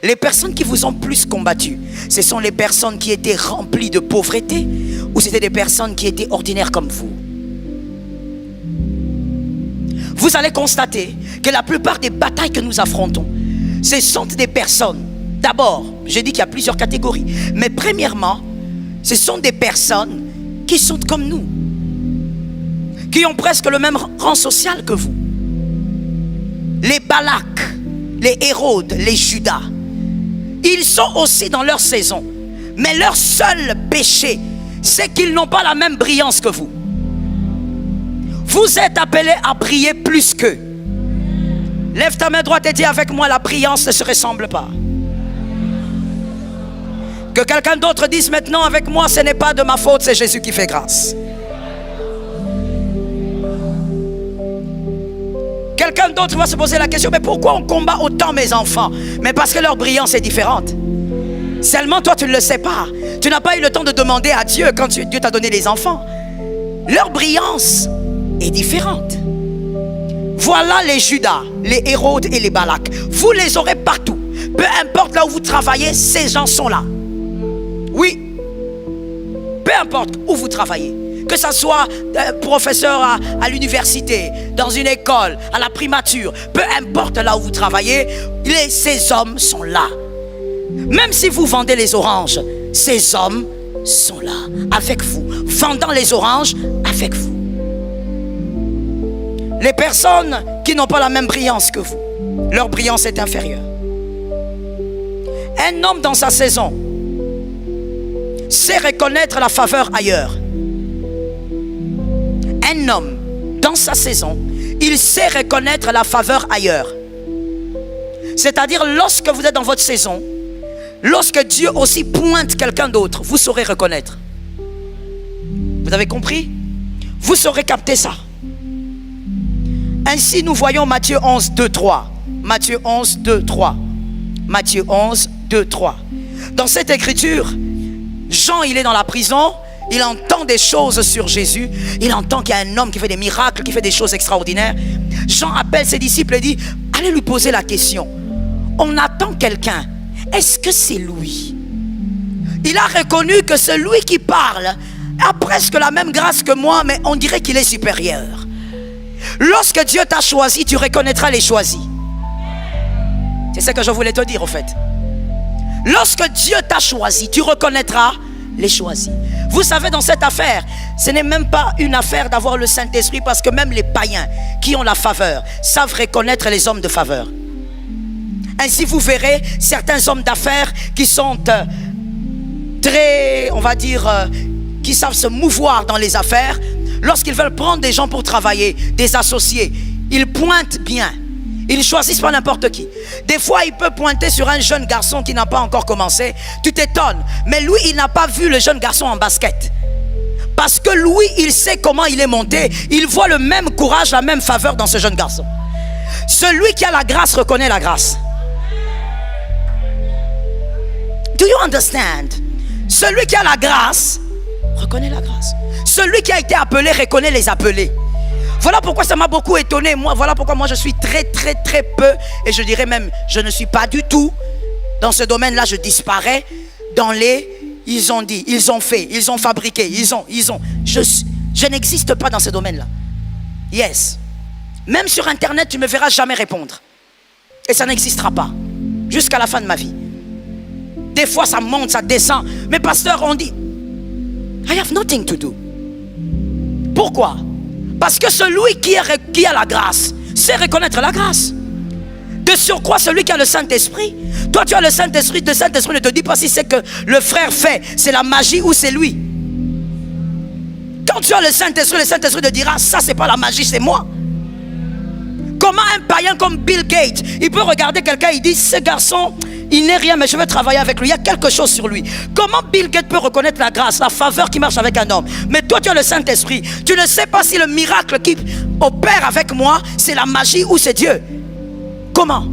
Les personnes qui vous ont plus combattu, ce sont les personnes qui étaient remplies de pauvreté ou c'était des personnes qui étaient ordinaires comme vous? Vous allez constater que la plupart des batailles que nous affrontons, ce sont des personnes. D'abord, j'ai dit qu'il y a plusieurs catégories. Mais premièrement, ce sont des personnes qui sont comme nous, qui ont presque le même rang social que vous. Les Balak, les Hérode, les Judas, ils sont aussi dans leur saison. Mais leur seul péché, c'est qu'ils n'ont pas la même brillance que vous. Vous êtes appelés à briller plus qu'eux. Lève ta main droite et dis avec moi, la brillance ne se ressemble pas. Que quelqu'un d'autre dise maintenant avec moi, ce n'est pas de ma faute, c'est Jésus qui fait grâce. Quelqu'un d'autre va se poser la question, mais pourquoi on combat autant mes enfants? Mais parce que leur brillance est différente. Seulement toi tu ne le sais pas. Tu n'as pas eu le temps de demander à Dieu quand Dieu t'a donné les enfants. Leur brillance est différente. Voilà les Judas, les Hérode et les Balak. Vous les aurez partout. Peu importe là où vous travaillez, ces gens sont là. Oui. Peu importe où vous travaillez. Que ce soit professeur à l'université, dans une école, à la primature, peu importe là où vous travaillez, ces hommes sont là. Même si vous vendez les oranges, ces hommes sont là, avec vous, vendant les oranges avec vous. Les personnes qui n'ont pas la même brillance que vous, leur brillance est inférieure. Un homme dans sa saison sait reconnaître la faveur ailleurs. Un homme, dans sa saison, il sait reconnaître la faveur ailleurs. C'est-à-dire, lorsque vous êtes dans votre saison, lorsque Dieu aussi pointe quelqu'un d'autre, vous saurez reconnaître. Vous avez compris? Vous saurez capter ça. Ainsi, nous voyons Matthieu 11, 2, 3. Matthieu 11, 2, 3. Matthieu 11, 2, 3. Dans cette écriture, Jean, il est dans la prison. Il entend des choses sur Jésus. Il entend qu'il y a un homme qui fait des miracles, qui fait des choses extraordinaires. Jean appelle ses disciples et dit, allez lui poser la question. On attend quelqu'un. Est-ce que c'est lui? Il a reconnu que celui qui parle a presque la même grâce que moi, mais on dirait qu'il est supérieur. Lorsque Dieu t'a choisi, tu reconnaîtras les choisis. C'est ce que je voulais te dire au fait. Lorsque Dieu t'a choisi, tu reconnaîtras les choisis. Vous savez, dans cette affaire, ce n'est même pas une affaire d'avoir le Saint-Esprit, parce que même les païens qui ont la faveur savent reconnaître les hommes de faveur. Ainsi, vous verrez certains hommes d'affaires qui sont très, on va dire, qui savent se mouvoir dans les affaires. Lorsqu'ils veulent prendre des gens pour travailler, des associés, ils pointent bien. Ils ne choisissent pas n'importe qui. Des fois, il peut pointer sur un jeune garçon qui n'a pas encore commencé. Tu t'étonnes. Mais lui, il n'a pas vu le jeune garçon en basket. Parce que lui, il sait comment il est monté. Il voit le même courage, la même faveur dans ce jeune garçon. Celui qui a la grâce reconnaît la grâce. Do you understand? Celui qui a la grâce reconnaît la grâce. Celui qui a été appelé reconnaît les appelés. Voilà pourquoi ça m'a beaucoup étonné. Voilà pourquoi moi je suis très peu, et je dirais même, je ne suis pas du tout dans ce domaine-là. Je disparais dans les ils ont dit, ils ont fait, ils ont fabriqué, ils ont. Je n'existe pas dans ce domaine-là. Yes. Même sur Internet, tu ne me verras jamais répondre. Et ça n'existera pas. Jusqu'à la fin de ma vie. Des fois, ça monte, ça descend. Mais pasteur, on dit, I have nothing to do. Pourquoi? Parce que celui qui a la grâce sait reconnaître la grâce. De surcroît, celui qui a le Saint-Esprit, toi tu as le Saint-Esprit, le Saint-Esprit ne te dit pas si c'est que le frère fait, c'est la magie ou c'est lui. Quand tu as le Saint-Esprit te dira, ça c'est pas la magie, c'est moi. Comment un païen comme Bill Gates, il peut regarder quelqu'un, il dit, ce garçon, il n'est rien, mais je veux travailler avec lui, il y a quelque chose sur lui. Comment Bill Gates peut reconnaître la grâce, la faveur qui marche avec un homme? Mais toi tu as le Saint-Esprit, tu ne sais pas si le miracle qui opère avec moi, c'est la magie ou c'est Dieu. Comment?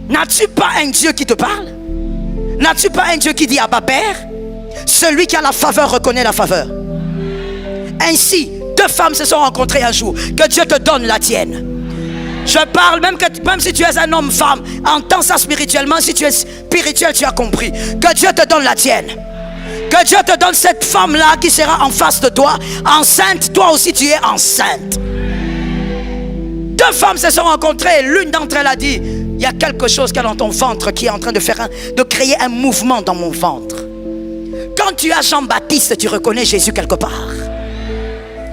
N'as-tu pas un Dieu qui te parle? N'as-tu pas un Dieu qui dit Abba Père? Celui qui a la faveur reconnaît la faveur. Ainsi, deux femmes se sont rencontrées un jour. Que Dieu te donne la tienne. Je parle, même si tu es un homme, femme, entends ça spirituellement. Si tu es spirituel, tu as compris. Que Dieu te donne la tienne. Que Dieu te donne cette femme-là qui sera en face de toi, enceinte. Toi aussi, tu es enceinte. Deux femmes se sont rencontrées. L'une d'entre elles a dit, il y a quelque chose qu'il y a dans ton ventre qui est en train de créer un mouvement dans mon ventre. Quand tu as Jean-Baptiste, tu reconnais Jésus quelque part.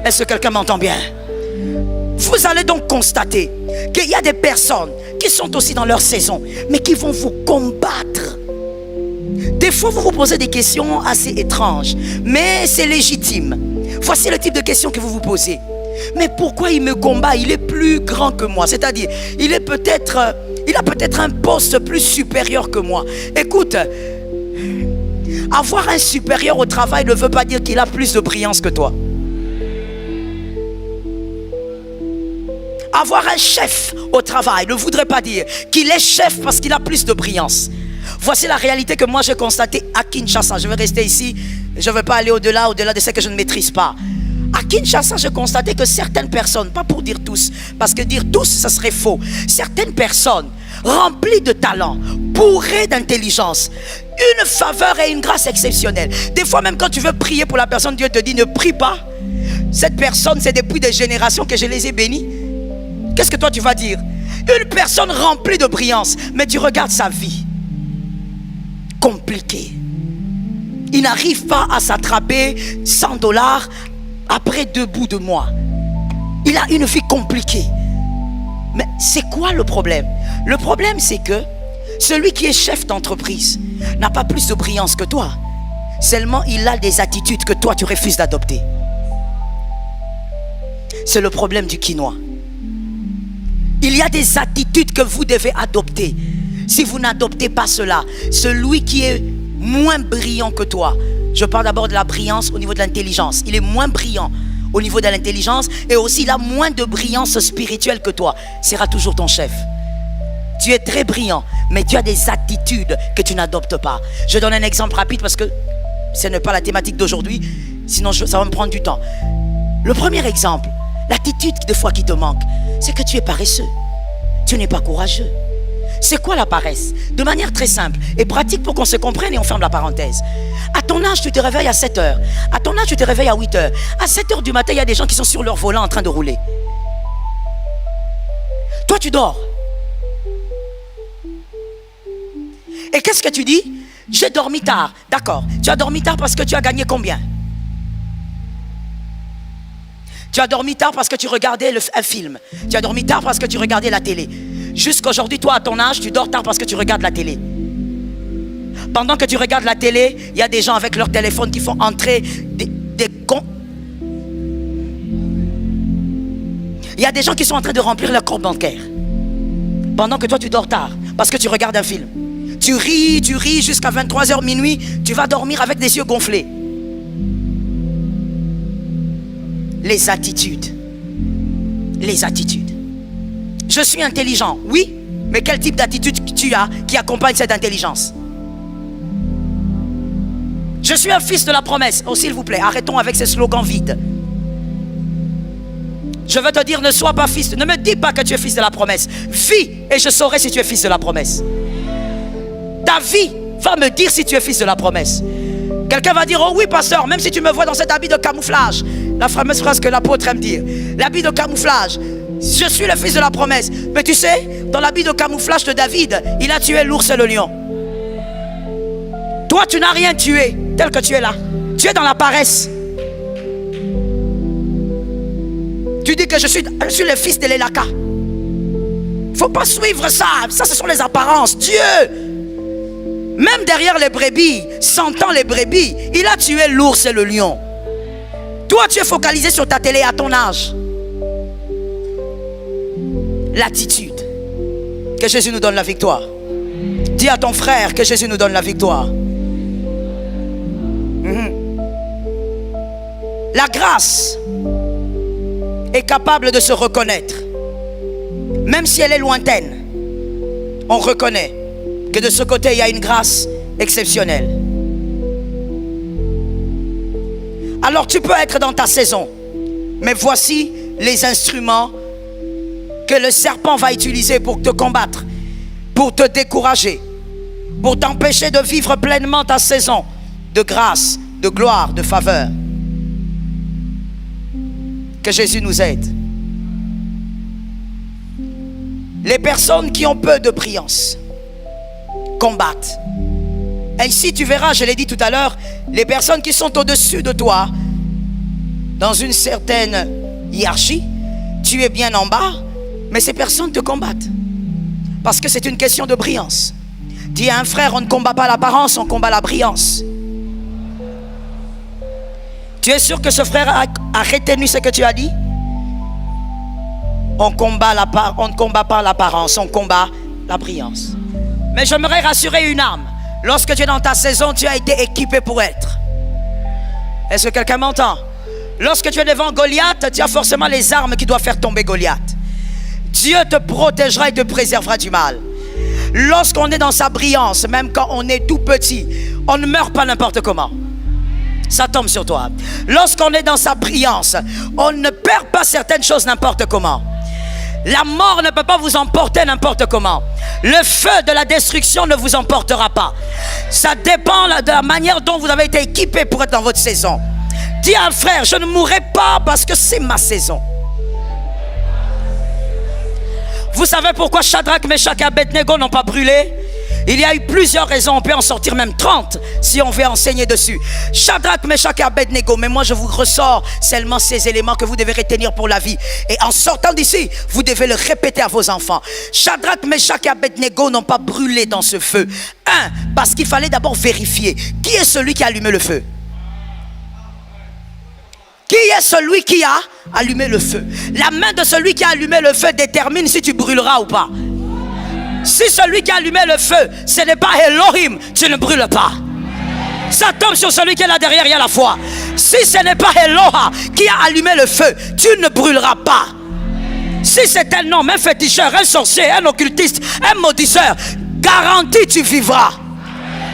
Est-ce que quelqu'un m'entend bien? Vous allez donc constater qu'il y a des personnes qui sont aussi dans leur saison, mais qui vont vous combattre. Des fois, vous vous posez des questions assez étranges, mais c'est légitime. Voici le type de questions que vous vous posez. Mais pourquoi il me combat? Il est plus grand que moi. C'est-à-dire, il a peut-être un poste plus supérieur que moi. Écoute, avoir un supérieur au travail ne veut pas dire qu'il a plus de brillance que toi. Avoir un chef au travail ne voudrait pas dire qu'il est chef parce qu'il a plus de brillance. Voici la réalité que moi j'ai constatée à Kinshasa. Je vais rester ici, je ne vais pas aller au-delà de ce que je ne maîtrise pas. À Kinshasa, j'ai constaté que certaines personnes, pas pour dire tous, parce que dire tous, ça serait faux. Certaines personnes remplies de talent, bourrées d'intelligence, une faveur et une grâce exceptionnelle. Des fois même quand tu veux prier pour la personne, Dieu te dit ne prie pas. Cette personne, c'est depuis des générations que je les ai bénis. Qu'est-ce que toi tu vas dire? Une personne remplie de brillance, mais tu regardes sa vie. Compliquée. Il n'arrive pas à s'attraper $100 après 2 bouts de mois. Il a une vie compliquée. Mais c'est quoi le problème? Le problème c'est que celui qui est chef d'entreprise n'a pas plus de brillance que toi. Seulement il a des attitudes que toi tu refuses d'adopter. C'est le problème du quinoa. Il y a des attitudes que vous devez adopter. Si vous n'adoptez pas cela, celui qui est moins brillant que toi, je parle d'abord de la brillance au niveau de l'intelligence. Il est moins brillant au niveau de l'intelligence et aussi il a moins de brillance spirituelle que toi. Sera toujours ton chef. Tu es très brillant, mais tu as des attitudes que tu n'adoptes pas. Je donne un exemple rapide parce que ce n'est pas la thématique d'aujourd'hui. Sinon, ça va me prendre du temps. Le premier exemple, l'attitude des fois qui te manque, c'est que tu es paresseux. Tu n'es pas courageux. C'est quoi la paresse? De manière très simple et pratique pour qu'on se comprenne et on ferme la parenthèse. À ton âge, tu te réveilles à 7 heures. À ton âge, tu te réveilles à 8 heures. À 7 heures du matin, il y a des gens qui sont sur leur volant en train de rouler. Toi, tu dors. Et qu'est-ce que tu dis? J'ai dormi tard. D'accord. Tu as dormi tard parce que tu as gagné combien? Tu as dormi tard parce que tu regardais un film. Tu as dormi tard parce que tu regardais la télé. Jusqu'aujourd'hui, toi, à ton âge, tu dors tard parce que tu regardes la télé. Pendant que tu regardes la télé, il y a des gens avec leur téléphone qui font entrer des comptes. Il y a des gens qui sont en train de remplir leur compte bancaire. Pendant que toi, tu dors tard parce que tu regardes un film. Tu ris jusqu'à 23h minuit. Tu vas dormir avec des yeux gonflés. Les attitudes. Les attitudes. Je suis intelligent, oui, mais quel type d'attitude tu as qui accompagne cette intelligence? Je suis un fils de la promesse. Oh, s'il vous plaît, arrêtons avec ces slogans vides. Je veux te dire, ne sois pas fils. Ne me dis pas que tu es fils de la promesse. Vis et je saurai si tu es fils de la promesse. Ta vie va me dire si tu es fils de la promesse. Quelqu'un va dire, oh oui pasteur, même si tu me vois dans cet habit de camouflage. La fameuse phrase que l'apôtre aime dire. L'habit de camouflage. Je suis le fils de la promesse. Mais tu sais, dans l'habit de camouflage de David, il a tué l'ours et le lion. Toi, tu n'as rien tué tel que tu es là. Tu es dans la paresse. Tu dis que je suis le fils de l'Elaka. Il ne faut pas suivre ça. Ça, ce sont les apparences. Dieu, même derrière les brebis, sentant les brebis, il a tué l'ours et le lion. Toi, tu es focalisé sur ta télé à ton âge. L'attitude. Que Jésus nous donne la victoire. Dis à ton frère que Jésus nous donne la victoire. La grâce est capable de se reconnaître. Même si elle est lointaine, on reconnaît que de ce côté, il y a une grâce exceptionnelle. Alors tu peux être dans ta saison, mais voici les instruments que le serpent va utiliser pour te combattre, pour te décourager, pour t'empêcher de vivre pleinement ta saison de grâce, de gloire, de faveur. Que Jésus nous aide. Les personnes qui ont peu de brillance combattent. Et ici tu verras, je l'ai dit tout à l'heure, les personnes qui sont au-dessus de toi, dans une certaine hiérarchie, tu es bien en bas, mais ces personnes te combattent. Parce que c'est une question de brillance. Dis à un frère, on ne combat pas l'apparence, on combat la brillance. Tu es sûr que ce frère a retenu ce que tu as dit? On ne combat pas l'apparence, on combat la brillance. Mais j'aimerais rassurer une âme. Lorsque tu es dans ta saison, tu as été équipé pour être. Est-ce que quelqu'un m'entend? Lorsque tu es devant Goliath, tu as forcément les armes qui doivent faire tomber Goliath. Dieu te protégera et te préservera du mal. Lorsqu'on est dans sa brillance, même quand on est tout petit, on ne meurt pas n'importe comment. Ça tombe sur toi. Lorsqu'on est dans sa brillance, on ne perd pas certaines choses n'importe comment. La mort ne peut pas vous emporter n'importe comment. Le feu de la destruction ne vous emportera pas. Ça dépend de la manière dont vous avez été équipé pour être dans votre saison. Dis à un frère, je ne mourrai pas parce que c'est ma saison. Vous savez pourquoi Shadrach, Meshach et Abednego n'ont pas brûlé? Il y a eu plusieurs raisons, on peut en sortir même 30 si on veut enseigner dessus. Shadrach, Meshach et Abednego, mais moi je vous ressors seulement ces éléments que vous devez retenir pour la vie. Et en sortant d'ici, vous devez le répéter à vos enfants. Shadrach, Meshach et Abednego n'ont pas brûlé dans ce feu. Parce qu'il fallait d'abord vérifier qui est celui qui a allumé le feu. Qui est celui qui a allumé le feu? La main de celui qui a allumé le feu détermine si tu brûleras ou pas. Si celui qui a allumé le feu, ce n'est pas Elohim, tu ne brûles pas. Ça tombe sur celui qui est là derrière, il y a la foi. Si ce n'est pas Eloha qui a allumé le feu, tu ne brûleras pas. Si c'est un homme, un féticheur, un sorcier, un occultiste, un maudisseur, garanti tu vivras.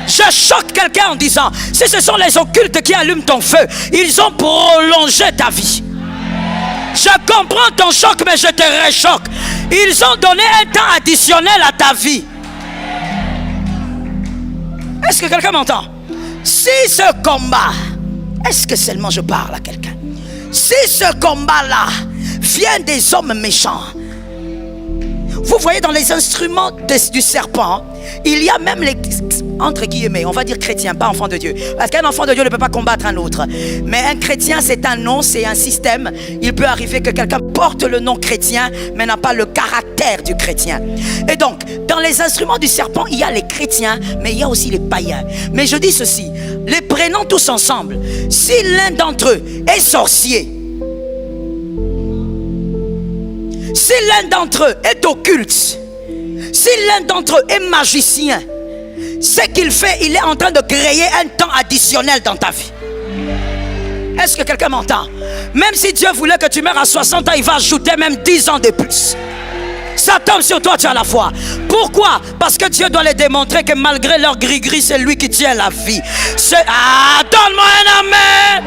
Je choque quelqu'un en disant, si ce sont les occultes qui allument ton feu, ils ont prolongé ta vie. Je comprends ton choc, mais je te réchoque. Ils ont donné un temps additionnel à ta vie. Est-ce que quelqu'un m'entend? Si ce combat, est-ce que seulement je parle à quelqu'un? Si ce combat-là vient des hommes méchants, vous voyez dans les instruments du serpent, il y a même les, entre guillemets, on va dire chrétiens, pas enfants de Dieu. Parce qu'un enfant de Dieu ne peut pas combattre un autre. Mais un chrétien, c'est un nom, c'est un système. Il peut arriver que quelqu'un porte le nom chrétien, mais n'a pas le caractère du chrétien. Et donc, dans les instruments du serpent, il y a les chrétiens, mais il y a aussi les païens. Mais je dis ceci, les prenons tous ensemble. Si l'un d'entre eux est sorcier, si l'un d'entre eux est occulte, si l'un d'entre eux est magicien, ce qu'il fait, il est en train de créer un temps additionnel dans ta vie. Est-ce que quelqu'un m'entend? Même si Dieu voulait que tu meurs à 60 ans, il va ajouter même 10 ans de plus. Ça tombe sur toi, tu as la foi. Pourquoi? Parce que Dieu doit les démontrer que malgré leur gris-gris, c'est lui qui tient la vie. Donne-moi un amen.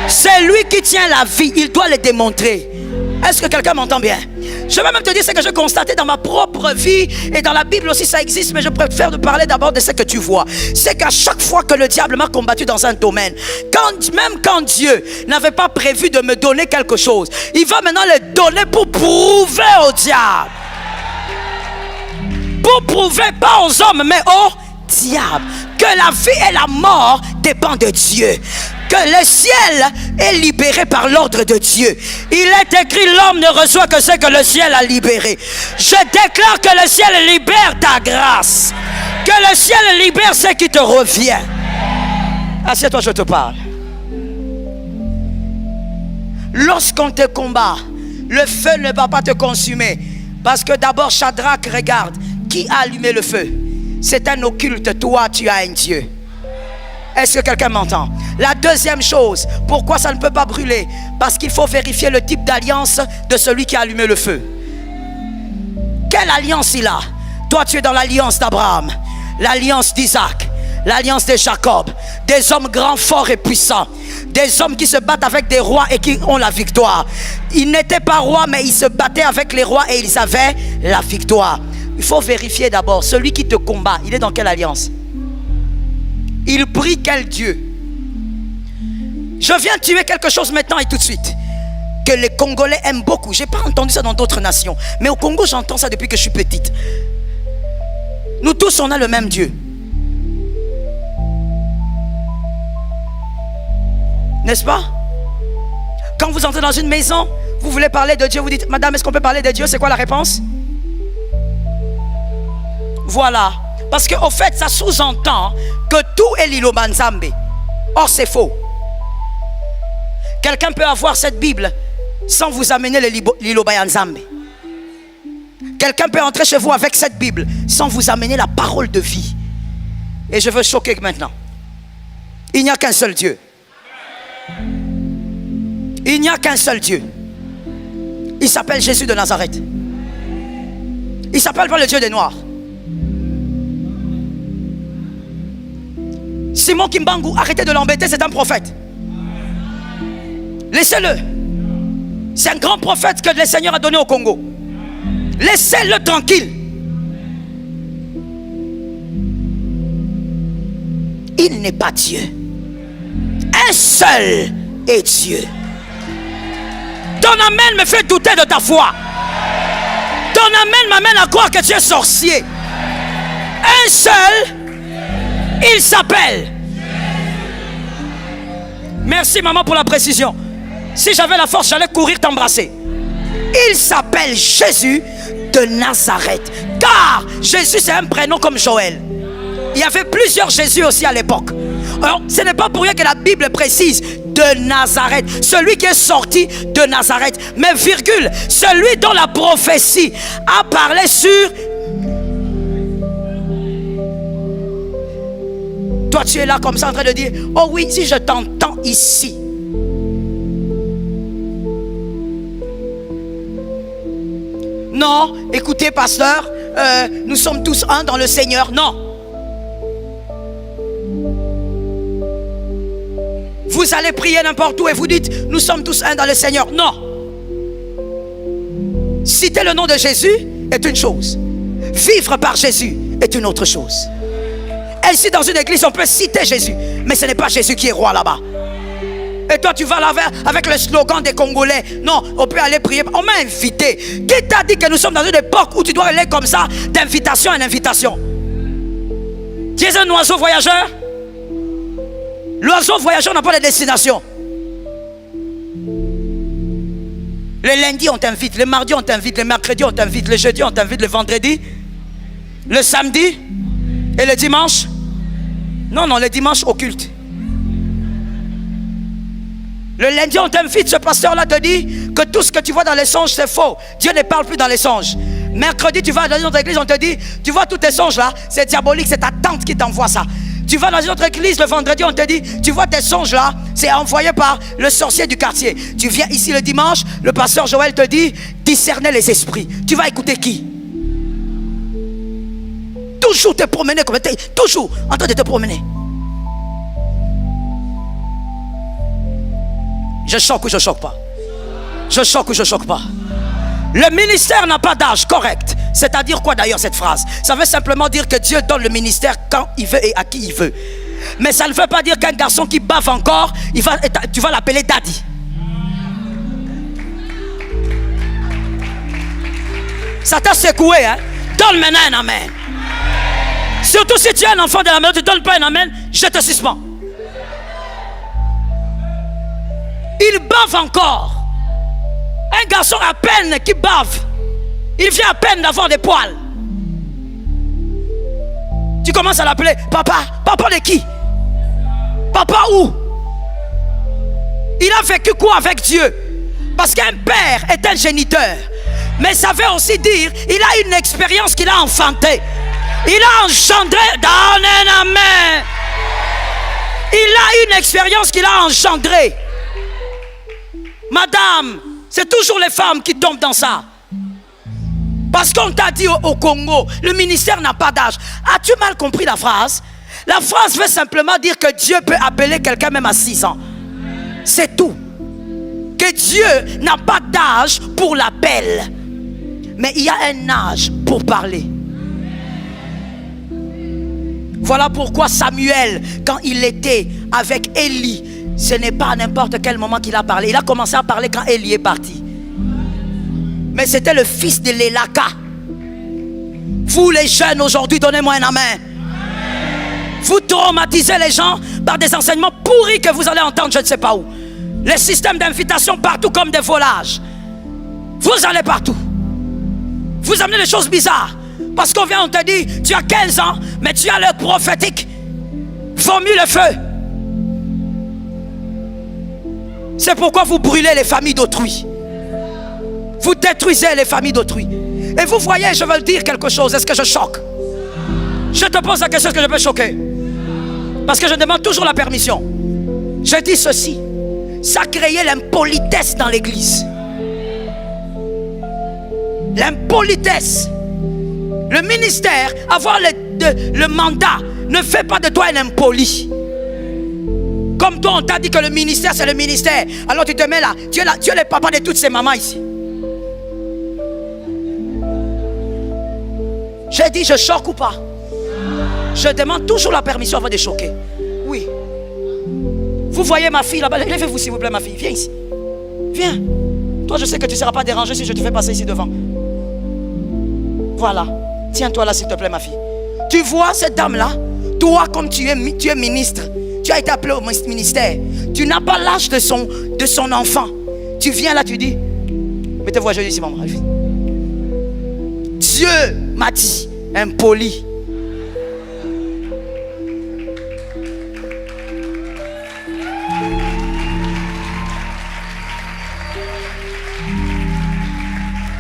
C'est lui qui tient la vie, il doit les démontrer. Est-ce que quelqu'un m'entend bien? Je vais même te dire ce que j'ai constaté dans ma propre vie, et dans la Bible aussi ça existe, mais je préfère de parler d'abord de ce que tu vois. C'est qu'à chaque fois que le diable m'a combattu dans un domaine, même quand Dieu n'avait pas prévu de me donner quelque chose, il va maintenant le donner pour prouver au diable. Pour prouver pas aux hommes mais au diable que la vie et la mort dépendent de Dieu. Que le ciel est libéré par l'ordre de Dieu. Il est écrit, l'homme ne reçoit que ce que le ciel a libéré. Je déclare que le ciel libère ta grâce. Que le ciel libère ce qui te revient. Assieds-toi, je te parle. Lorsqu'on te combat, le feu ne va pas te consumer. Parce que d'abord, Shadrach, regarde, qui a allumé le feu? C'est un occulte, toi tu as un Dieu. Est-ce que quelqu'un m'entend? La deuxième chose, pourquoi ça ne peut pas brûler? Parce qu'il faut vérifier le type d'alliance de celui qui a allumé le feu. Quelle alliance il a? Toi tu es dans l'alliance d'Abraham, l'alliance d'Isaac, l'alliance de Jacob, des hommes grands, forts et puissants, des hommes qui se battent avec des rois et qui ont la victoire. Ils n'étaient pas rois, mais ils se battaient avec les rois et ils avaient la victoire. Il faut vérifier d'abord, celui qui te combat, il est dans quelle alliance? Il prie quel Dieu? Je viens tuer quelque chose maintenant et tout de suite, que les Congolais aiment beaucoup. Je n'ai pas entendu ça dans d'autres nations, mais au Congo j'entends ça depuis que je suis petite. Nous tous on a le même Dieu, n'est-ce pas? Quand vous entrez dans une maison, vous voulez parler de Dieu, vous dites, madame, est-ce qu'on peut parler de Dieu? C'est quoi la réponse? Voilà. Parce qu'au fait, ça sous-entend que tout est l'Iloba Nzambe. Or, c'est faux. Quelqu'un peut avoir cette Bible sans vous amener l'Iloba Nzambe. Quelqu'un peut entrer chez vous avec cette Bible sans vous amener la parole de vie. Et je veux choquer maintenant. Il n'y a qu'un seul Dieu. Il n'y a qu'un seul Dieu. Il s'appelle Jésus de Nazareth. Il ne s'appelle pas le Dieu des Noirs. Simon Kimbangu, arrêtez de l'embêter, c'est un prophète. Laissez-le. C'est un grand prophète que le Seigneur a donné au Congo. Laissez-le tranquille. Il n'est pas Dieu. Un seul est Dieu. Ton amen me fait douter de ta foi. Ton amen m'amène à croire que tu es sorcier. Un seul, il s'appelle. Merci maman pour la précision. Si j'avais la force, j'allais courir t'embrasser. Il s'appelle Jésus de Nazareth. Car Jésus c'est un prénom comme Joël. Il y avait plusieurs Jésus aussi à l'époque. Alors ce n'est pas pour rien que la Bible précise de Nazareth, celui qui est sorti de Nazareth. Mais virgule, celui dont la prophétie a parlé sur... Toi tu es là comme ça en train de dire, oh oui, si je t'entends ici. Non, écoutez pasteur, nous sommes tous un dans le Seigneur. Non. Vous allez prier n'importe où et vous dites, nous sommes tous un dans le Seigneur. Non. Citer le nom de Jésus est une chose. Vivre par Jésus est une autre chose. Ici dans une église, on peut citer Jésus, mais ce n'est pas Jésus qui est roi là-bas. Et toi tu vas là avec le slogan des Congolais. Non, on peut aller prier. On m'a invité. Qui t'a dit que nous sommes dans une époque où tu dois aller comme ça d'invitation en invitation? Tu es un oiseau voyageur. L'oiseau voyageur n'a pas de destination. Le lundi on t'invite, le mardi on t'invite, le mercredi on t'invite, le jeudi on t'invite, le vendredi, le samedi et le dimanche. Non, le dimanche occulte. Le lundi on t'invite, ce pasteur là te dit que tout ce que tu vois dans les songes c'est faux. Dieu ne parle plus dans les songes. Mercredi tu vas dans une autre église, on te dit, tu vois tous tes songes là, c'est diabolique, c'est ta tante qui t'envoie ça. Tu vas dans une autre église le vendredi, on te dit, tu vois tes songes là, c'est envoyé par le sorcier du quartier. Tu viens ici le dimanche, le pasteur Joël te dit, discerner les esprits. Tu vas écouter qui? Toujours te promener comme tu es, toujours en train de te promener. Je choque ou je choque pas? Je choque ou je choque pas? Le ministère n'a pas d'âge, correct. C'est-à-dire quoi d'ailleurs cette phrase? Ça veut simplement dire que Dieu donne le ministère quand il veut et à qui il veut. Mais ça ne veut pas dire qu'un garçon qui bave encore, tu vas l'appeler daddy. Ça t'a secoué, hein? Donne maintenant un amen. Surtout si tu es un enfant de la maison, tu ne donnes pas un amen, je te suspends. Il bave encore. Un garçon à peine qui bave, il vient à peine d'avoir des poils. Tu commences à l'appeler papa. Papa de qui? Papa où? Il a vécu quoi avec Dieu? Parce qu'un père est un géniteur. Mais ça veut aussi dire il a une expérience qu'il a enfantée. Il a engendré. Donne un amen. Il a une expérience qu'il a engendrée. Madame, c'est toujours les femmes qui tombent dans ça. Parce qu'on t'a dit au Congo, le ministère n'a pas d'âge. As-tu mal compris la phrase? La phrase veut simplement dire que Dieu peut appeler quelqu'un même à 6 ans. C'est tout. Que Dieu n'a pas d'âge pour l'appel, mais il y a un âge pour parler. Voilà pourquoi Samuel, quand il était avec Élie, ce n'est pas à n'importe quel moment qu'il a parlé. Il a commencé à parler quand Élie est parti. Mais c'était le fils de l'Élaka. Vous les jeunes aujourd'hui, donnez-moi un amen. Vous traumatisez les gens par des enseignements pourris que vous allez entendre je ne sais pas où. Les systèmes d'invitation partout comme des volages. Vous allez partout. Vous amenez des choses bizarres. Parce qu'on vient, on te dit, tu as 15 ans, mais tu as l'heure prophétique. Vomis le feu. C'est pourquoi vous brûlez les familles d'autrui. Vous détruisez les familles d'autrui. Et vous voyez, je veux dire quelque chose. Est-ce que je choque? Je te pose la question, est-ce que je peux choquer? Parce que je demande toujours la permission. Je dis ceci. Ça a créé l'impolitesse dans l'église. L'impolitesse. Le ministère, avoir le mandat, ne fait pas de toi un impoli. Comme toi, on t'a dit que le ministère, c'est le ministère. Alors tu te mets là. Tu es le papa de toutes ces mamans ici. J'ai dit, je choque ou pas? Je demande toujours la permission avant de choquer. Oui. Vous voyez ma fille là-bas. Levez-vous s'il vous plaît, ma fille. Viens ici. Viens. Toi, je sais que tu ne seras pas dérangé si je te fais passer ici devant. Voilà. Tiens-toi là, s'il te plaît, ma fille. Tu vois cette dame-là? Toi, comme tu es ministre, tu as été appelé au ministère. Tu n'as pas l'âge de son enfant. Tu viens là, tu dis, mettez-vous à genoux ici, maman. Dieu m'a dit, impoli.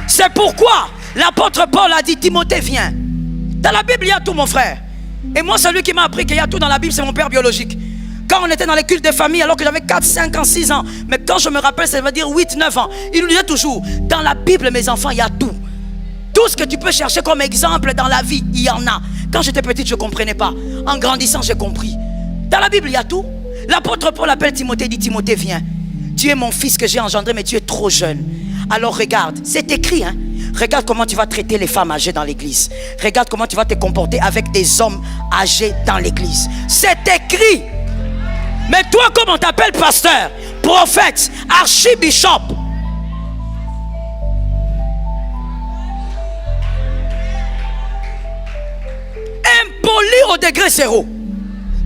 C'est pourquoi l'apôtre Paul a dit, Timothée, viens. Dans la Bible, il y a tout, mon frère. Et moi, celui qui m'a appris qu'il y a tout dans la Bible, c'est mon père biologique. Quand on était dans les cultes de famille, alors que j'avais 4, 5 ans, 6 ans, mais quand je me rappelle, ça veut dire 8, 9 ans, il nous disait toujours, dans la Bible, mes enfants, il y a tout. Tout ce que tu peux chercher comme exemple dans la vie, il y en a. Quand j'étais petite, je ne comprenais pas. En grandissant, j'ai compris. Dans la Bible, il y a tout. L'apôtre Paul appelle Timothée, dit, Timothée, viens. Tu es mon fils que j'ai engendré, mais tu es trop jeune. Alors regarde, c'est écrit, hein. Regarde comment tu vas traiter les femmes âgées dans l'église. Regarde comment tu vas te comporter avec des hommes âgés dans l'église. C'est écrit. Mais toi, comme on t'appelle pasteur, prophète, archibishop, impoli au degré 0.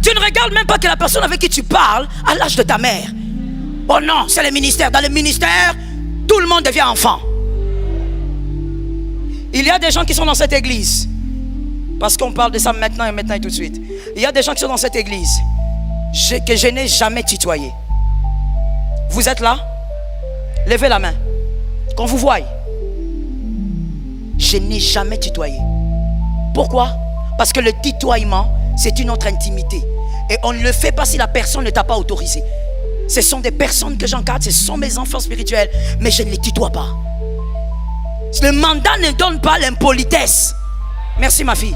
Tu ne regardes même pas que la personne avec qui tu parles a l'âge de ta mère. Oh non, c'est le ministère. Dans le ministère, tout le monde devient enfant. Il y a des gens qui sont dans cette église. Parce qu'on parle de ça maintenant et tout de suite. Il y a des gens qui sont dans cette église que je n'ai jamais tutoyé. Vous êtes là? Levez la main. Qu'on vous voie. Je n'ai jamais tutoyé. Pourquoi? Parce que le tutoiement, c'est une autre intimité. Et on ne le fait pas si la personne ne t'a pas autorisé. Ce sont des personnes que j'encadre, ce sont mes enfants spirituels, mais je ne les tutoie pas. Le mandat ne donne pas l'impolitesse. Merci ma fille.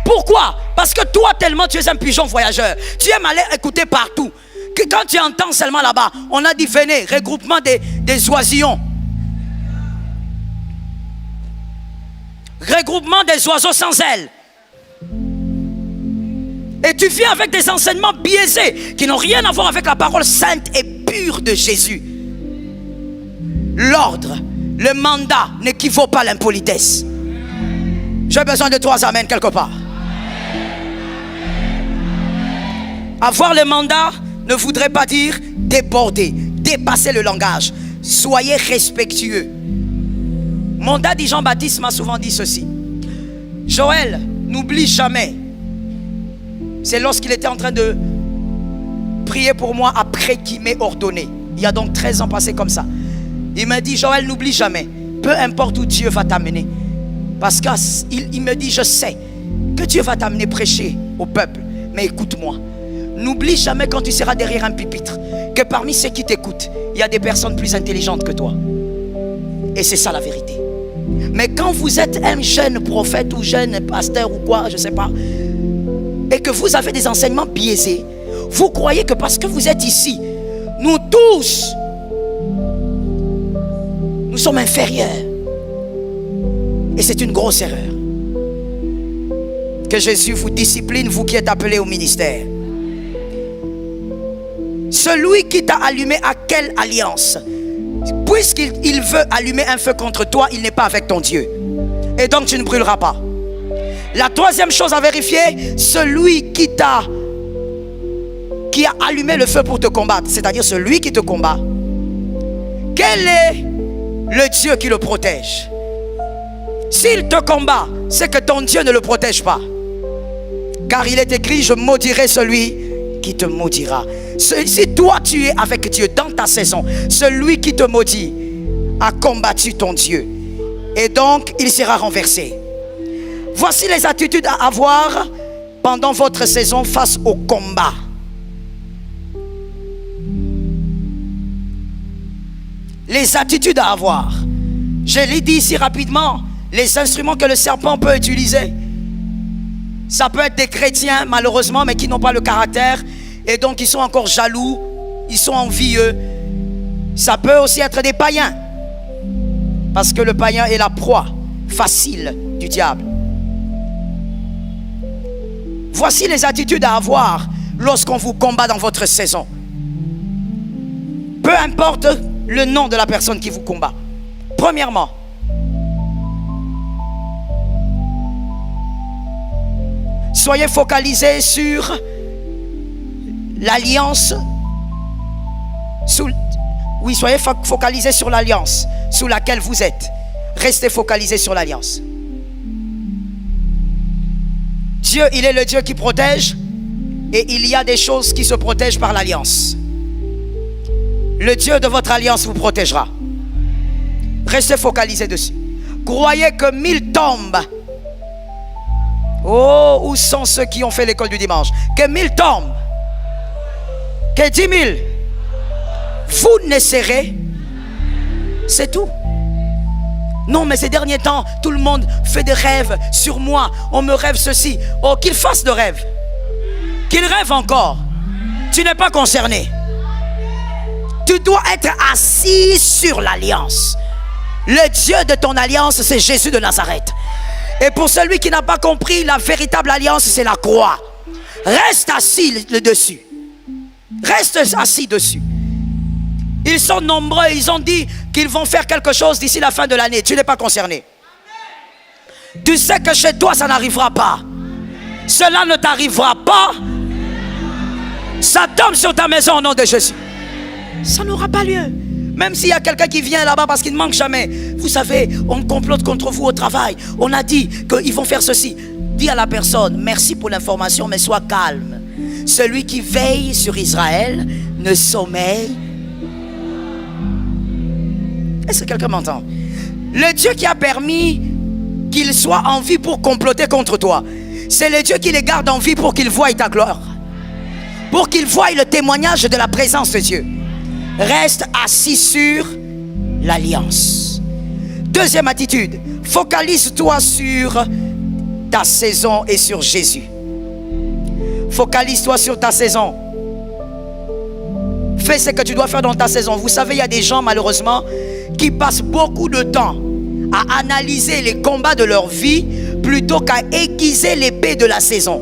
Pourquoi? Parce que toi tellement tu es un pigeon voyageur. Tu aimes aller écouter partout. Que quand tu entends seulement là-bas, on a dit venez, regroupement des oisillons. Regroupement des oiseaux sans ailes. Et tu viens avec des enseignements biaisés qui n'ont rien à voir avec la parole sainte et pure de Jésus. L'ordre, le mandat n'équivaut pas à l'impolitesse. J'ai besoin de 3 amens quelque part. Avoir le mandat ne voudrait pas dire déborder, dépasser le langage. Soyez respectueux. Mon daddy Jean-Baptiste m'a souvent dit ceci. Joël, n'oublie jamais. C'est lorsqu'il était en train de prier pour moi après qu'il m'ait ordonné. Il y a donc 13 ans passés comme ça. Il m'a dit, Joël, n'oublie jamais. Peu importe où Dieu va t'amener. Parce qu'il me dit, je sais que Dieu va t'amener prêcher au peuple. Mais écoute-moi. N'oublie jamais quand tu seras derrière un pupitre que parmi ceux qui t'écoutent, il y a des personnes plus intelligentes que toi. Et c'est ça la vérité. Mais quand vous êtes un jeune prophète ou jeune pasteur ou quoi, je ne sais pas, et que vous avez des enseignements biaisés, vous croyez que parce que vous êtes ici, nous tous, nous sommes inférieurs. Et c'est une grosse erreur. Que Jésus vous discipline, vous qui êtes appelés au ministère. Celui qui t'a allumé à quelle alliance? Puisqu'il veut allumer un feu contre toi, il n'est pas avec ton Dieu. Et donc tu ne brûleras pas. La troisième chose à vérifier, celui qui a allumé le feu pour te combattre, c'est-à-dire celui qui te combat, quel est le Dieu qui le protège? S'il te combat, c'est que ton Dieu ne le protège pas. Car il est écrit, je maudirai celui qui te maudira. Si toi tu es avec Dieu dans ta saison, celui qui te maudit a combattu ton Dieu. Et donc il sera renversé. Voici les attitudes à avoir pendant votre saison face au combat. Les attitudes à avoir. Je l'ai dit ici rapidement. Les instruments que le serpent peut utiliser. Ça peut être des chrétiens malheureusement, mais qui n'ont pas le caractère. Et donc ils sont encore jaloux. Ils sont envieux. Ça peut aussi être des païens. Parce que le païen est la proie facile du diable. Voici les attitudes à avoir lorsqu'on vous combat dans votre saison. Peu importe le nom de la personne qui vous combat. Premièrement, soyez focalisés sur l'alliance. Soyez focalisés sur l'alliance sous laquelle vous êtes. Restez focalisés sur l'alliance. Dieu, il est le Dieu qui protège, et il y a des choses qui se protègent par l'alliance. Le Dieu de votre alliance vous protégera. Restez focalisés dessus. Croyez que 1000 tombent. Oh, où sont ceux qui ont fait l'école du dimanche? Que 1000 tombent. Que 10 000. Vous n'essaierez. C'est tout. Non, mais ces derniers temps, tout le monde fait des rêves sur moi. On me rêve ceci. Oh, qu'il fasse de rêve. Qu'il rêve encore. Tu n'es pas concerné. Tu dois être assis sur l'alliance. Le Dieu de ton alliance, c'est Jésus de Nazareth. Et pour celui qui n'a pas compris, la véritable alliance, c'est la croix. Reste assis dessus. Reste assis dessus. Ils sont nombreux, ils ont dit qu'ils vont faire quelque chose d'ici la fin de l'année. Tu n'es pas concerné. Tu sais que chez toi, ça n'arrivera pas. Cela ne t'arrivera pas. Ça tombe sur ta maison au nom de Jésus. Ça n'aura pas lieu. Même s'il y a quelqu'un qui vient là-bas parce qu'il ne manque jamais. Vous savez, on complote contre vous au travail. On a dit qu'ils vont faire ceci. Dis à la personne, merci pour l'information, mais sois calme. Celui qui veille sur Israël ne sommeille. Est-ce que quelqu'un m'entend? Le Dieu qui a permis qu'il soit en vie pour comploter contre toi, c'est le Dieu qui les garde en vie pour qu'ils voient ta gloire. Pour qu'ils voient le témoignage de la présence de Dieu. Reste assis sur l'alliance. Deuxième attitude, focalise-toi sur ta saison et sur Jésus. Focalise-toi sur ta saison. Fais ce que tu dois faire dans ta saison. Vous savez, il y a des gens malheureusement qui passent beaucoup de temps à analyser les combats de leur vie plutôt qu'à aiguiser l'épée de la saison.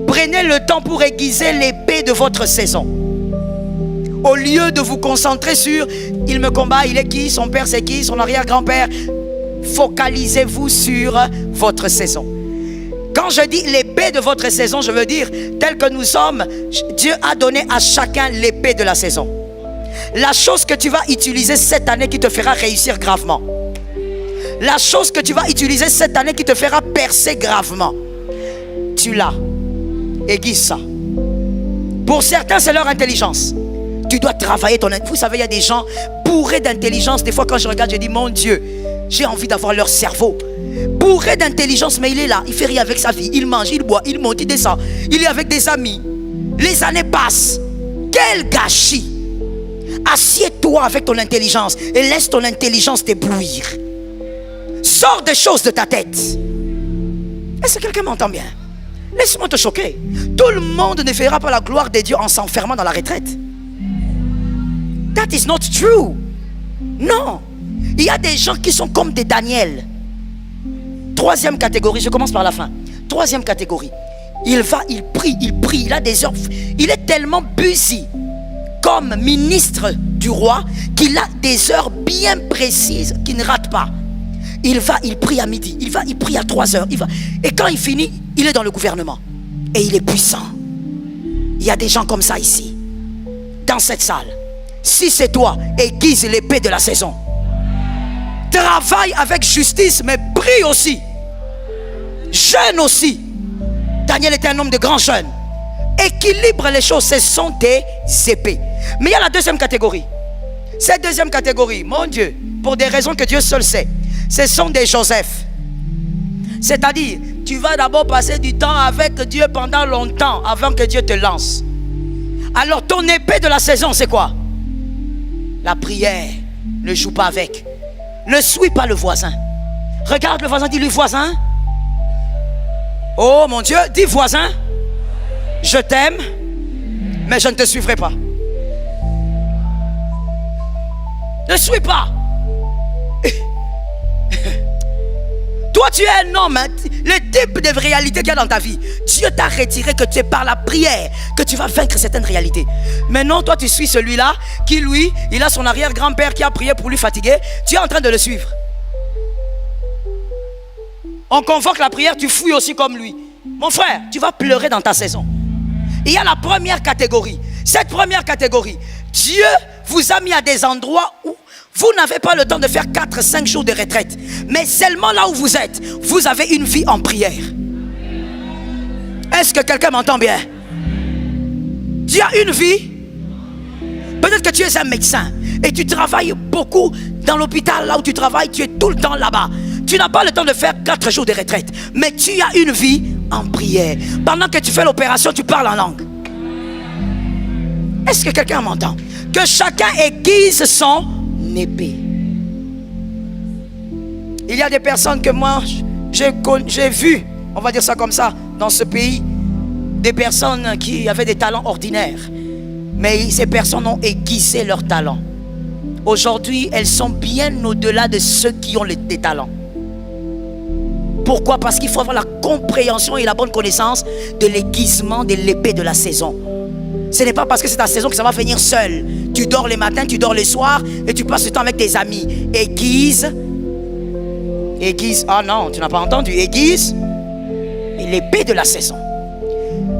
Prenez le temps pour aiguiser l'épée de votre saison. Au lieu de vous concentrer sur il me combat, il est qui, son père c'est qui, son arrière-grand-père. Focalisez-vous sur votre saison. Quand je dis l'épée de votre saison, je veux dire tel que nous sommes, Dieu a donné à chacun l'épée de la saison. La chose que tu vas utiliser cette année qui te fera réussir gravement. La chose que tu vas utiliser cette année qui te fera percer gravement. Tu l'as. Aiguise ça. Pour certains, c'est leur intelligence. Tu dois travailler ton intelligence. Vous savez, il y a des gens bourrés d'intelligence. Des fois, quand je regarde, je dis, mon Dieu, j'ai envie d'avoir leur cerveau. Bourré d'intelligence, mais il est là. Il fait rien avec sa vie. Il mange, il boit, il monte, il descend. Il est avec des amis. Les années passent. Quel gâchis. Assieds-toi avec ton intelligence et laisse ton intelligence t'éblouir. Sors des choses de ta tête. Est-ce que quelqu'un m'entend bien? Laisse-moi te choquer. Tout le monde ne verra pas la gloire de Dieu en s'enfermant dans la retraite. That is not true. Non. Il y a des gens qui sont comme des Daniel. Troisième catégorie, je commence par la fin. Troisième catégorie. Il va, il prie, il a des heures. Il est tellement busy comme ministre du roi qu'il a des heures bien précises qu'il ne rate pas. Il va, il prie à midi, il va, il prie à 3 heures. Et quand il finit, il est dans le gouvernement. Et il est puissant. Il y a des gens comme ça ici, dans cette salle. Si c'est toi, aiguise l'épée de la saison. Travaille avec justice, mais prie aussi. Jeûne aussi. Daniel était un homme de grand jeûne. Équilibre les choses, ce sont des épées. Mais il y a la deuxième catégorie. Cette deuxième catégorie, mon Dieu, pour des raisons que Dieu seul sait, ce sont des Joseph. C'est-à-dire, tu vas d'abord passer du temps avec Dieu pendant longtemps avant que Dieu te lance. Alors ton épée de la saison, c'est quoi? La prière. Ne joue pas avec. Ne suis pas le voisin. Regarde le voisin, dis-lui voisin. Oh mon Dieu, dis voisin. Je t'aime, mais je ne te suivrai pas. Ne suis pas. Toi tu es un homme, hein? Le type de réalité qu'il y a dans ta vie, Dieu t'a retiré que tu es par la prière que tu vas vaincre certaines réalités. Mais non, toi tu suis celui-là qui lui, il a son arrière-grand-père qui a prié pour lui fatiguer. Tu es en train de le suivre. On convoque la prière, tu fouilles aussi comme lui. Mon frère, tu vas pleurer dans ta saison. Il y a la première catégorie. Cette première catégorie, Dieu vous a mis à des endroits où vous n'avez pas le temps de faire 4-5 jours de retraite. Mais seulement là où vous êtes, vous avez une vie en prière. Est-ce que quelqu'un m'entend bien? Tu as une vie. Peut-être que tu es un médecin et tu travailles beaucoup dans l'hôpital, là où tu travailles, tu es tout le temps là-bas. Tu n'as pas le temps de faire 4 jours de retraite. Mais tu as une vie en prière. Pendant que tu fais l'opération, tu parles en langue. Est-ce que quelqu'un m'entend? Que chacun aiguise son épée. Il y a des personnes que moi j'ai vu, on va dire ça comme ça, dans ce pays, des personnes qui avaient des talents ordinaires, mais ces personnes ont aiguisé leurs talents. Aujourd'hui, elles sont bien au-delà de ceux qui ont des talents. Pourquoi? Parce qu'il faut avoir la compréhension et la bonne connaissance de l'aiguisement de l'épée de la saison. Ce n'est pas parce que c'est ta saison que ça va venir seul. Tu dors les matins, tu dors les soirs et tu passes le temps avec tes amis. Aiguise. Aiguise. Ah non, tu n'as pas entendu. Aiguise l'épée de la saison.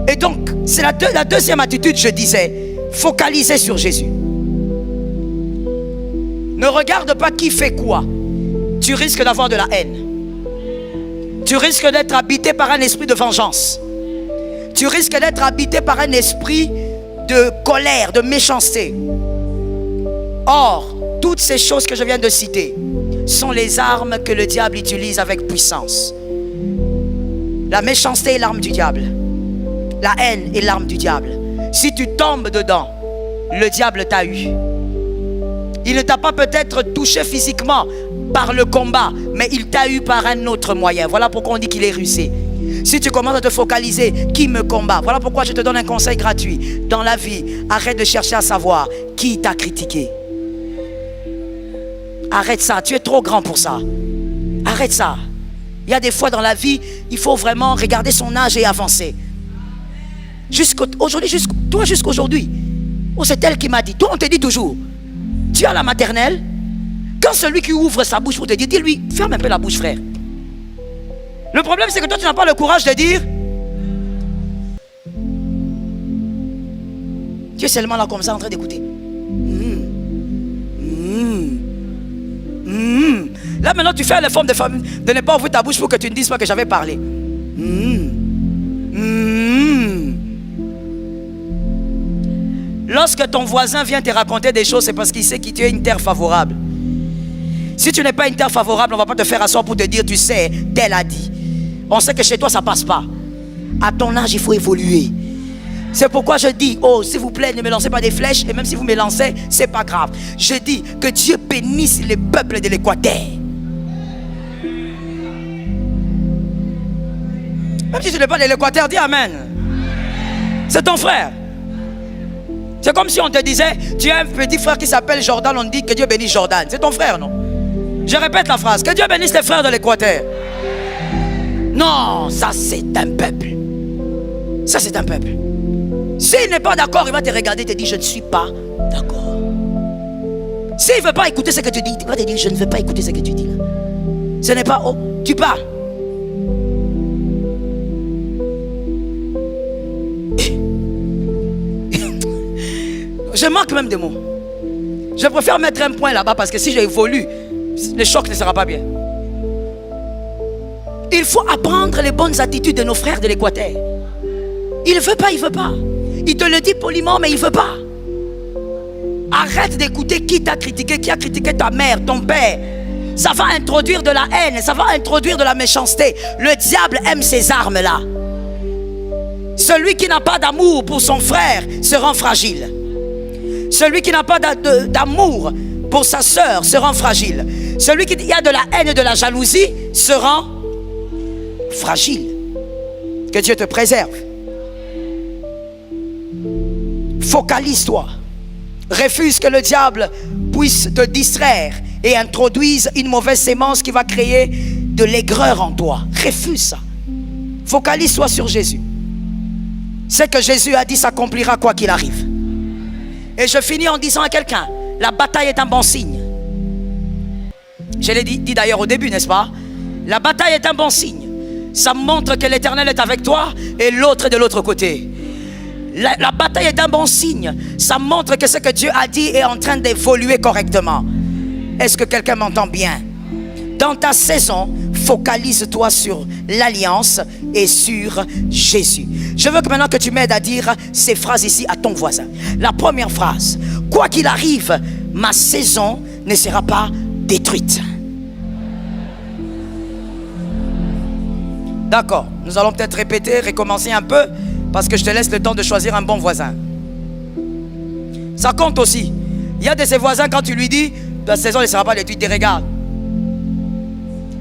Et donc, c'est la deuxième attitude, je disais. Focaliser sur Jésus. Ne regarde pas qui fait quoi. Tu risques d'avoir de la haine. Tu risques d'être habité par un esprit de vengeance. Tu risques d'être habité par un esprit de colère, de méchanceté. Or, toutes ces choses que je viens de citer sont les armes que le diable utilise avec puissance. La méchanceté est l'arme du diable. La haine est l'arme du diable. Si tu tombes dedans, le diable t'a eu. Il ne t'a pas peut-être touché physiquement par le combat, mais il t'a eu par un autre moyen. Voilà pourquoi on dit qu'il est rusé. Si tu commences à te focaliser, qui me combat? Voilà pourquoi je te donne un conseil gratuit. Dans la vie, arrête de chercher à savoir qui t'a critiqué. Arrête ça, tu es trop grand pour ça. Arrête ça. Il y a des fois dans la vie, il faut vraiment regarder son âge et avancer. Jusqu'aujourd'hui. Oh, c'est elle qui m'a dit. Toi, on te dit toujours. Tu as la maternelle. Quand celui qui ouvre sa bouche pour te dire, dis-lui, ferme un peu la bouche, frère. Le problème, c'est que toi, tu n'as pas le courage de dire. Tu es seulement là comme ça en train d'écouter. Là, maintenant, tu fais l'effort de ne pas ouvrir ta bouche pour que tu ne dises pas que j'avais parlé. Lorsque ton voisin vient te raconter des choses, c'est parce qu'il sait que tu es une terre favorable. Si tu n'es pas une terre favorable, on ne va pas te faire asseoir pour te dire, tu sais, tel a dit. On sait que chez toi, ça ne passe pas. À ton âge, il faut évoluer. C'est pourquoi je dis, oh, s'il vous plaît, ne me lancez pas des flèches. Et même si vous me lancez, ce n'est pas grave. Je dis que Dieu bénisse les peuples de l'Équateur. Même si tu n'es pas de l'Équateur, dis Amen. C'est ton frère. C'est comme si on te disait, tu as un petit frère qui s'appelle Jordan, on dit que Dieu bénisse Jordan. C'est ton frère, non? Je répète la phrase, que Dieu bénisse tes frères de l'Équateur. Non, ça c'est un peuple. Ça c'est un peuple. S'il n'est pas d'accord, il va te regarder et te dire, je ne suis pas d'accord. S'il ne veut pas écouter ce que tu dis, il va te dire, je ne veux pas écouter ce que tu dis là. Ce n'est pas, oh, tu parles. Je manque même de mots. Je préfère mettre un point là-bas parce que si j'évolue, le choc ne sera pas bien. Il faut apprendre les bonnes attitudes de nos frères de l'Équateur. Il ne veut pas, il ne veut pas. Il te le dit poliment, mais il ne veut pas. Arrête d'écouter qui t'a critiqué, qui a critiqué ta mère, ton père. Ça va introduire de la haine, ça va introduire de la méchanceté. Le diable aime ces armes-là. Celui qui n'a pas d'amour pour son frère se rend fragile. Celui qui n'a pas d'amour pour sa sœur se rend fragile. Celui qui a de la haine et de la jalousie se rend fragile. Que Dieu te préserve. Focalise-toi. Refuse que le diable puisse te distraire et introduise une mauvaise sémence qui va créer de l'aigreur en toi. Refuse ça. Focalise-toi sur Jésus. Ce que Jésus a dit s'accomplira quoi qu'il arrive. Et je finis en disant à quelqu'un, la bataille est un bon signe. Je l'ai dit d'ailleurs au début, n'est-ce pas? La bataille est un bon signe. Ça montre que l'Éternel est avec toi et l'autre est de l'autre côté. La bataille est un bon signe. Ça montre que ce que Dieu a dit est en train d'évoluer correctement. Est-ce que quelqu'un m'entend bien? Dans ta saison, focalise-toi sur l'alliance et sur Jésus. Je veux que maintenant que tu m'aides à dire ces phrases ici à ton voisin. La première phrase, quoi qu'il arrive, ma saison ne sera pas détruite. D'accord, nous allons peut-être répéter, recommencer un peu, parce que je te laisse le temps de choisir un bon voisin. Ça compte aussi. Il y a de ces voisins, quand tu lui dis, ta saison ne sera pas détruite, il te regarde.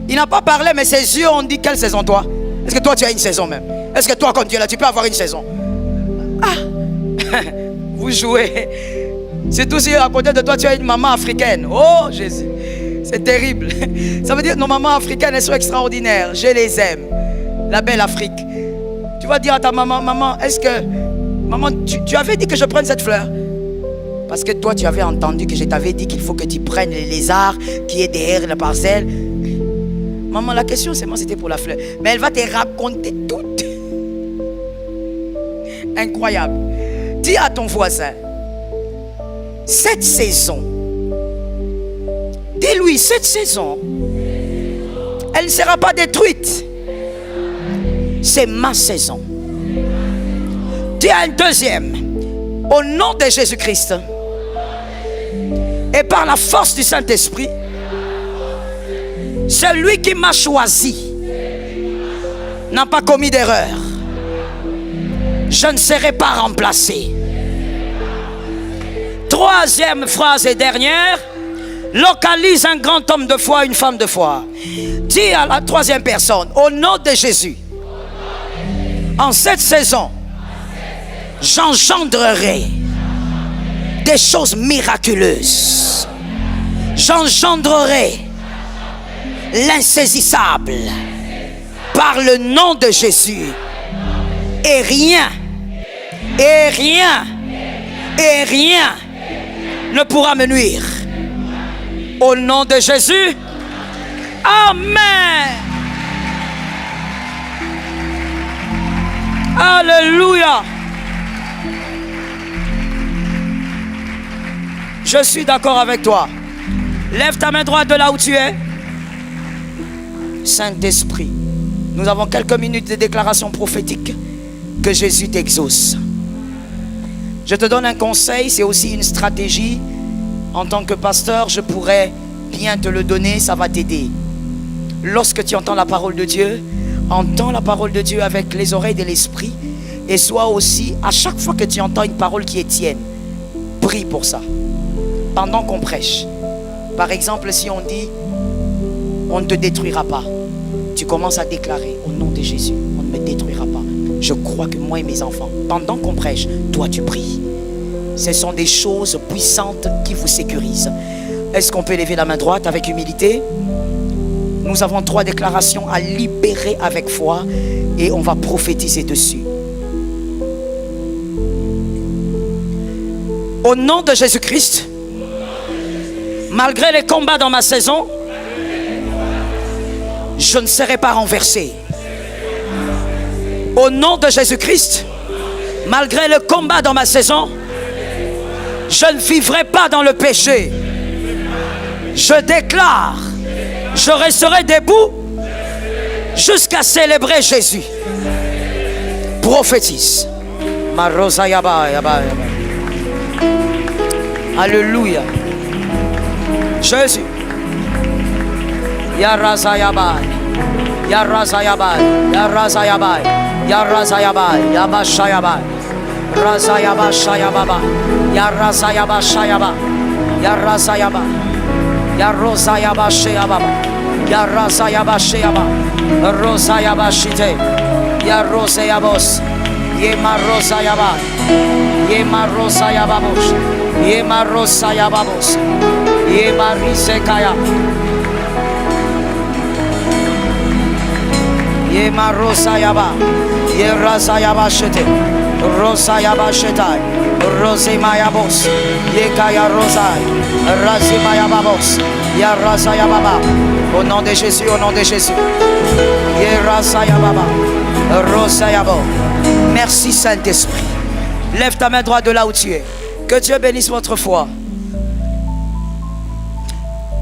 Il n'a pas parlé, mais ses yeux ont dit, quelle saison toi? Est-ce que toi tu as une saison même? Est-ce que toi quand tu es là, tu peux avoir une saison? Ah, vous jouez. Surtout si à côté de toi tu as une maman africaine. Oh Jésus, c'est terrible. Ça veut dire que nos mamans africaines, elles sont extraordinaires. Je les aime. La belle Afrique. Tu vas dire à ta maman, maman, est-ce que... Maman, tu avais dit que je prenne cette fleur? Parce que toi tu avais entendu que je t'avais dit qu'il faut que tu prennes les lézards qui est derrière la parcelle. Maman, la question seulement c'était pour la fleur. Mais elle va te raconter tout. Incroyable. Dis à ton voisin, cette saison, dis-lui, cette saison, elle ne sera pas détruite. C'est ma saison. Dis à un deuxième, au nom de Jésus-Christ et par la force du Saint-Esprit, celui qui m'a choisi n'a pas commis d'erreur. Je ne serai pas remplacé. Troisième phrase et dernière, localise un grand homme de foi, une femme de foi. Dis à la troisième personne, au nom de Jésus, en cette saison, j'engendrerai des choses miraculeuses. J'engendrerai l'insaisissable par le nom de Jésus. Et rien ne pourra me nuire. Au nom de Jésus. Amen. Alléluia. Je suis d'accord avec toi. Lève ta main droite de là où tu es. Saint-Esprit, nous avons quelques minutes de déclaration prophétique. Que Jésus t'exauce. Je te donne un conseil, c'est aussi une stratégie. En tant que pasteur, je pourrais bien te le donner, ça va t'aider. Lorsque tu entends la parole de Dieu, entends la parole de Dieu avec les oreilles de l'esprit. Et sois aussi, à chaque fois que tu entends une parole qui est tienne, prie pour ça. Pendant qu'on prêche. Par exemple, si on dit, on ne te détruira pas, tu commences à déclarer au nom de Jésus, on ne me détruira pas. Je crois que moi et mes enfants, pendant qu'on prêche, toi tu pries. Ce sont des choses puissantes qui vous sécurisent. Est-ce qu'on peut lever la main droite avec humilité? Nous avons 3 déclarations à libérer avec foi et on va prophétiser dessus. Au nom de Jésus-Christ, malgré les combats dans ma saison, je ne serai pas renversé. Au nom de Jésus-Christ, malgré le combat dans ma saison, je ne vivrai pas dans le péché. Je déclare, je resterai debout jusqu'à célébrer Jésus. Prophétise. Alléluia. Jésus. Yarazayabai. Yarazayabai. Yarazayabai. Yarazayabai. Yabashayabai. Razayaba Shayababa. Yarazayaba Shayaba. Yarazayaba. Yarozayaba Shayababa. Yarazayaba Shayaba. Rozayaba Shite. Yarozayabos. Yemarozayaba. Yemarozayababos. Yemarozayababos. Yemarisekaya. Yemarozayaba. Yerazayaba Shite. Rosayaba Shetai, Rosimayabos, Yekaya Rosai, Razimayababos, Yarazayababa. Au nom de Jésus, au nom de Jésus. Yerazayababa, Rosayabo. Merci Saint-Esprit. Lève ta main droite de là où tu es. Que Dieu bénisse votre foi.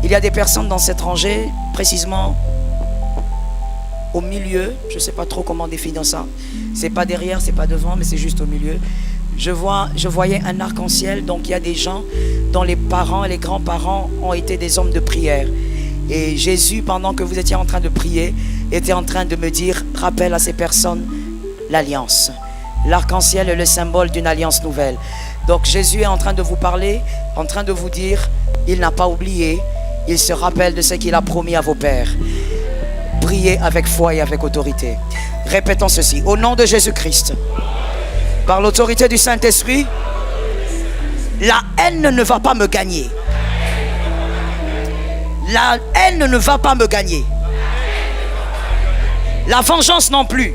Il y a des personnes dans cette rangée, précisément au milieu, je ne sais pas trop comment définir ça. C'est pas derrière, c'est pas devant, mais c'est juste au milieu. Je voyais un arc-en-ciel, donc il y a des gens dont les parents et les grands-parents ont été des hommes de prière. Et Jésus, pendant que vous étiez en train de prier, était en train de me dire, rappelle à ces personnes l'alliance. L'arc-en-ciel est le symbole d'une alliance nouvelle. Donc Jésus est en train de vous parler, en train de vous dire, il n'a pas oublié, il se rappelle de ce qu'il a promis à vos pères. Priez avec foi et avec autorité. Répétons ceci. Au nom de Jésus-Christ, par l'autorité du Saint-Esprit, la haine ne va pas me gagner. La haine ne va pas me gagner. La vengeance non plus.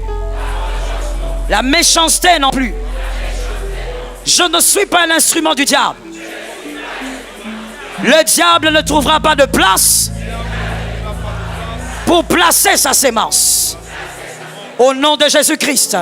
La méchanceté non plus. Je ne suis pas un instrument du diable. Le diable ne trouvera pas de place pour placer sa sémence. Au nom de Jésus-Christ.